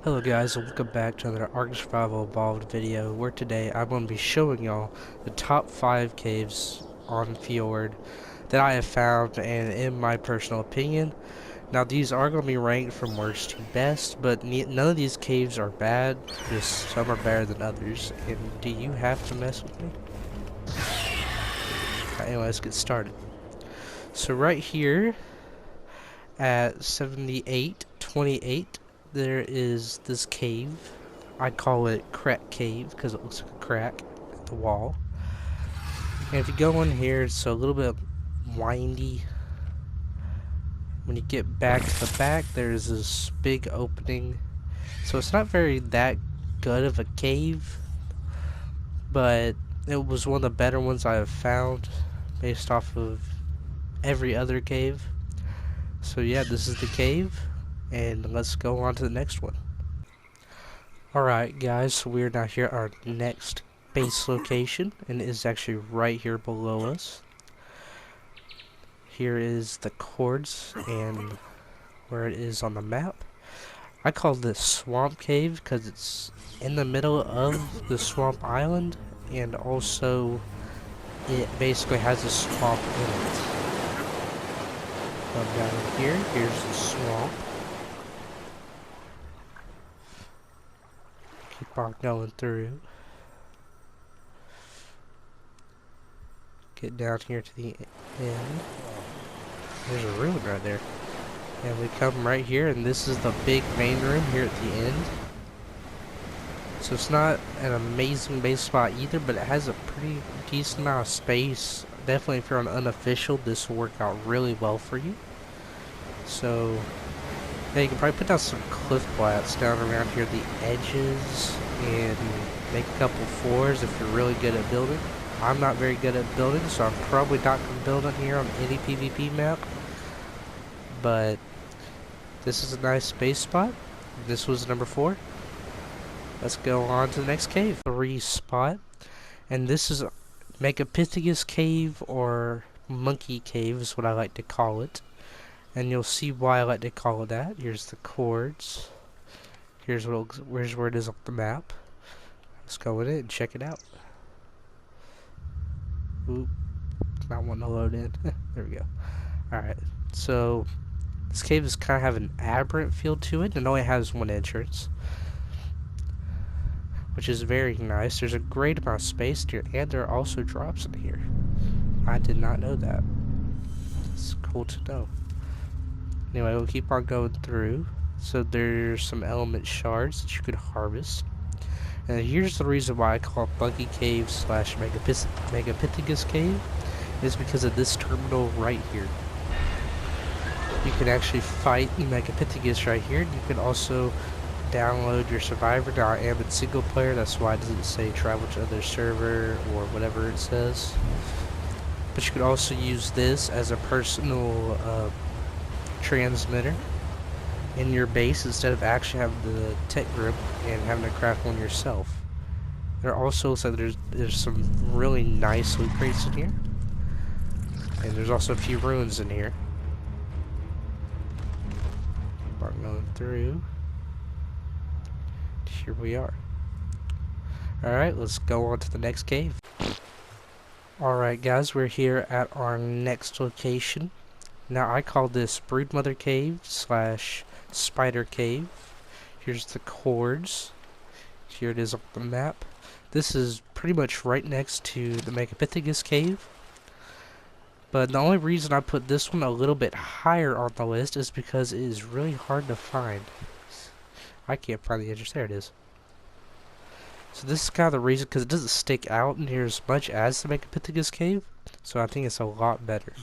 Hello guys, and welcome back to another Ark Survival Evolved video, where today I'm going to be showing y'all the top 5 caves on Fjord that I have found, and in my personal opinion. Now these are going to be ranked from worst to best, but none of these caves are bad, just some are better than others. And do you have to mess with me? Anyway, let's get started. So right here at 7828, there is this cave. I call it Crack Cave because it looks like a crack at the wall. And if you go in here, it's a little bit windy. When you get back to the back, there's this big opening. So it's not very that good of a cave, but it was one of the better ones I have found based off of every other cave. So yeah, this is the cave, and let's go on to the next one. Alright guys, so we're now here at our next base location, and it is actually right here below us. Here is the chords and where it is on the map. I call this Swamp Cave because it's in the middle of the swamp island, and also it basically has a swamp in it. Come down here, here's the swamp. Keep on going through. Get down here to the end. There's a ruin right there. And we come right here, and this is the big main room here at the end. So it's not an amazing base spot either, but it has a pretty decent amount of space. Definitely if you're on unofficial, this will work out really well for you. So yeah, you can probably put down some cliff flats down around here at the edges and make a couple floors if you're really good at building. I'm not very good at building, so I'm probably not going to build on here on any PvP map. But this is a nice space spot. This was number 4. Let's go on to the next cave. 3 spot. And this is Megapithecus Cave, or Monkey Cave is what I like to call it. And you'll see why I like to call it that. Here's the chords. Here's where it is on the map. Let's go in it and check it out. Oop, not wanting to load in. There we go. Alright, so this cave is kind of have an aberrant feel to it, and only has one entrance, which is very nice. There's a great amount of space here, and there are also drops in here. I did not know that. It's cool to know. Anyway, we'll keep on going through. So there's some element shards that you could harvest. And here's the reason why I call it Monkey Cave / Megapithecus Cave, is because of this terminal right here. You can actually fight Megapithecus right here. You can also download your survivor. Now I am in single player, that's why it doesn't say travel to other server or whatever it says. But you could also use this as a personal transmitter in your base instead of actually having the tech room and having to craft one yourself. There also said there's some really nice loot crates in here, and there's also a few ruins in here. We're going through. Here we are. Alright, let's go on to the next cave. Alright guys, we're here at our next location. Now I call this Broodmother Cave / Spider Cave. Here's the chords. Here it is on the map. This is pretty much right next to the Megapithecus Cave. But the only reason I put this one a little bit higher on the list is because it is really hard to find. I can't find the entrance. There it is. So this is kind of the reason, because it doesn't stick out near as much as the Megapithecus Cave. So I think it's a lot better.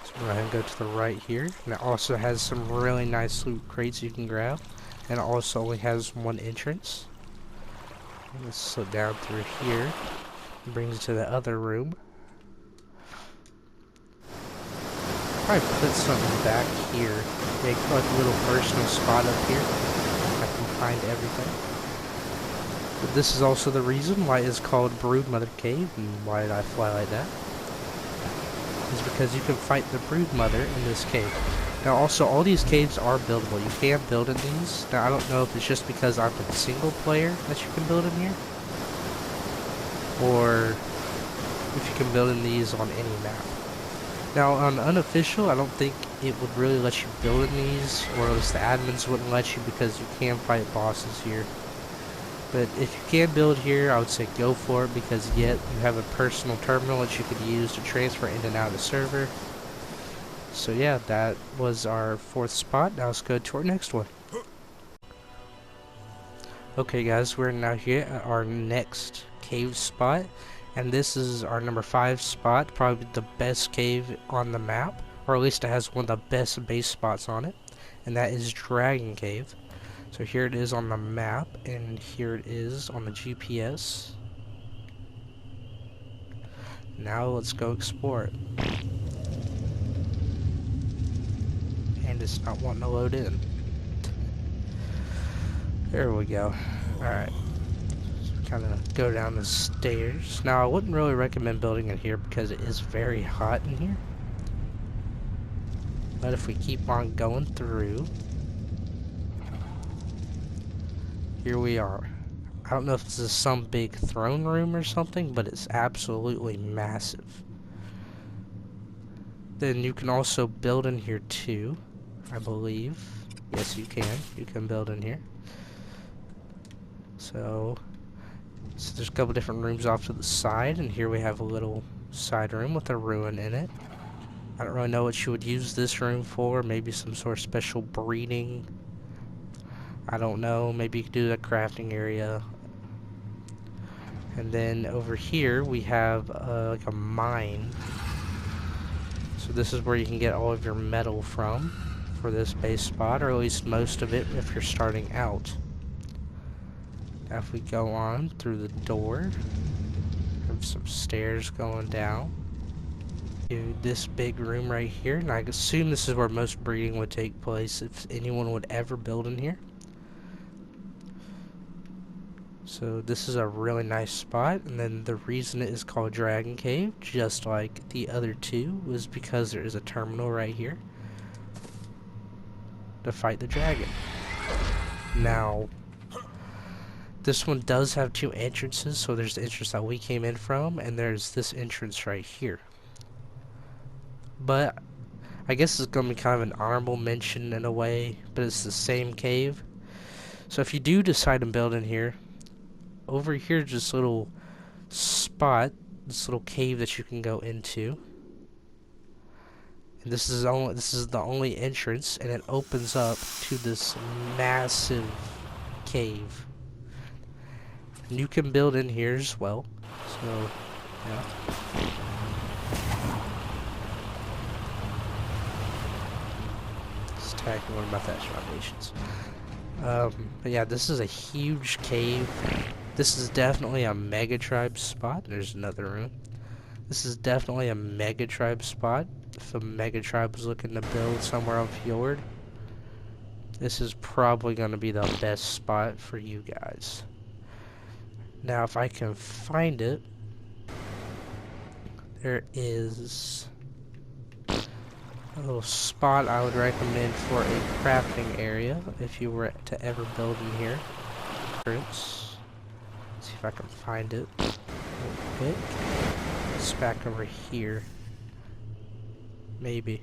So we're going to go to the right here. And it also has some really nice loot crates you can grab. And it also only has one entrance. Let's slip down through here. It brings you to the other room. Probably put something back here. Make like a little personal spot up here. I can find everything. But this is also the reason why it's called Broodmother Cave, and why did I fly like that? Is because you can fight the Broodmother in this cave. Now also, all these caves are buildable. You can build in these. Now I don't know if it's just because I'm a single player that you can build in here, or if you can build in these on any map. Now on unofficial, I don't think it would really let you build in these, or at least the admins wouldn't let you, because you can fight bosses here. But if you can build here, I would say go for it, because yet you have a personal terminal that you could use to transfer in and out of the server. So yeah, that was our 4th spot. Now let's go to our next one. Okay guys, we're now here at our next cave spot, and this is our number 5 spot, probably the best cave on the map, or at least it has one of the best base spots on it, and that is Dragon Cave. So here it is on the map, and here it is on the GPS. Now let's go explore it. And it's not wanting to load in. There we go. Alright. So kind of go down the stairs. Now I wouldn't really recommend building in here because it is very hot in here. But if we keep on going through, here we are. I don't know if this is some big throne room or something, but it's absolutely massive. Then you can also build in here too, I believe. Yes, you can. You can build in here. So there's a couple different rooms off to the side, and here we have a little side room with a ruin in it. I don't really know what you would use this room for. Maybe some sort of special breeding. I don't know. Maybe you could do a crafting area. And then over here we have like a mine. So this is where you can get all of your metal from for this base spot, or at least most of it if you're starting out. Now if we go on through the door, have some stairs going down to this big room right here, and I assume this is where most breeding would take place if anyone would ever build in here. So this is a really nice spot, and then the reason it is called Dragon Cave, just like the other two, was because there is a terminal right here to fight the dragon. Now, this one does have 2 entrances, so there's the entrance that we came in from, and there's this entrance right here. But I guess it's going to be kind of an honorable mention in a way, but it's the same cave. So if you do decide to build in here, over here is this little spot, this little cave that you can go into. And this is the only entrance, and it opens up to this massive cave. And you can build in here as well. So, yeah. Let's tackle one about that foundations. But yeah, this is a huge cave. This is definitely a mega tribe spot. There's another room. This is definitely a mega tribe spot. If a mega tribe is looking to build somewhere on Fjord, this is probably going to be the best spot for you guys. Now, if I can find it, there is a little spot I would recommend for a crafting area if you were to ever build in here. Let's see if I can find it real quick. It's back over here. Maybe.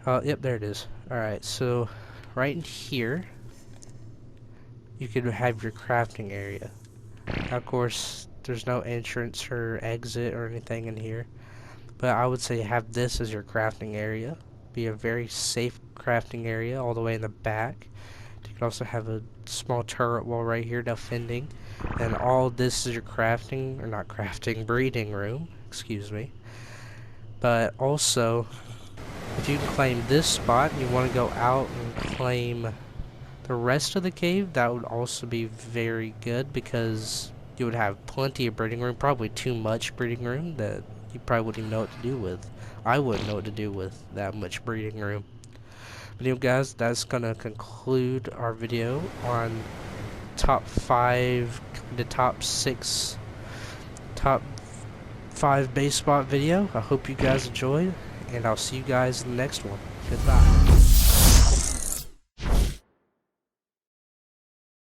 Oh, yep, there it is. Alright, so right in here, you could have your crafting area. Now, of course, there's no entrance or exit or anything in here, but I would say have this as your crafting area. Be a very safe crafting area all the way in the back. You can also have a small turret wall right here defending, and all this is your crafting, or not crafting, breeding room, excuse me. But also, if you can claim this spot and you want to go out and claim the rest of the cave, that would also be very good, because you would have plenty of breeding room, probably too much breeding room that you probably wouldn't even know what to do with. I wouldn't know what to do with that much breeding room. But anyway, guys, that's gonna conclude our video on top 5, the top 5 base spot video. I hope you guys enjoyed, and I'll see you guys in the next one. Goodbye.